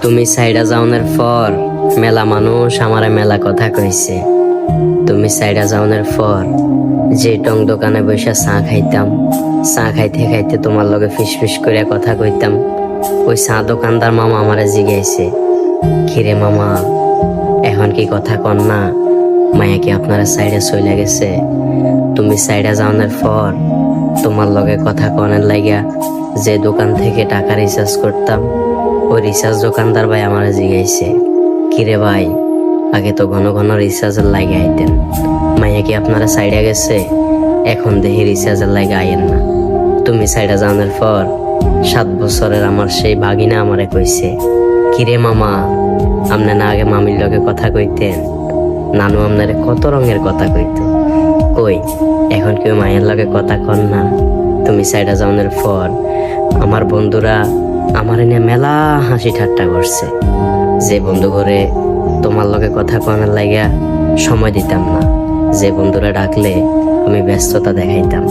তুমি সাইডা যাওনের পর মেলা মানুষ আমারে মেলা কথা কইছে। তুমি সাইডা যাওনের পর যে টং দোকানে বসে চা খাইতাম, চা খাইতে খাইতে তোমার লগে ফিস করে কথা কইতাম, ওই চা দোকানদার মামা আমারে জিগাইছে, কিরে মামা এখন কি কথা কন না, মায়া কি আপনারা সাইডে চলে গেছে? তুমি সাইডা যাওনের পর তোমার লগে কথা কনের লাগিয়া যে দোকান থেকে টাকা রিচার্জ করতাম, ওই রিচার্জ দোকানদার ভাই আমার জিগাইছে, কিরে ভাই আগে তো ঘন ঘন রিচার্জের লাগে আইতেন, মাইয়া কি আপনারা সাইডে গেছে? এখন দেখি রিচার্জের লাগে আইয়েন না। তুমি সাইডে যাওয়ার পর 7 বছরের আমার সেই ভাগিনা আমারে কইছে, কিরে মামা আপনি না আগে মামির লগে কথা কইতেন? নানু আপনারে কত রঙের কথা কইতো, কই এখন কেউ মায়ের লগে কথা কন না? তুমি সাইডে যাওয়ার পর আমার বন্ধুরা আমার নিয়ে মেলা হাসি ঠাট্টা করছে, যে বন্ধু করে তোমার লগে কথা কনার লাগিয়া সময় দিতাম না, যে বন্ধুরা ডাকলে আমি ব্যস্ততা দেখাইতাম।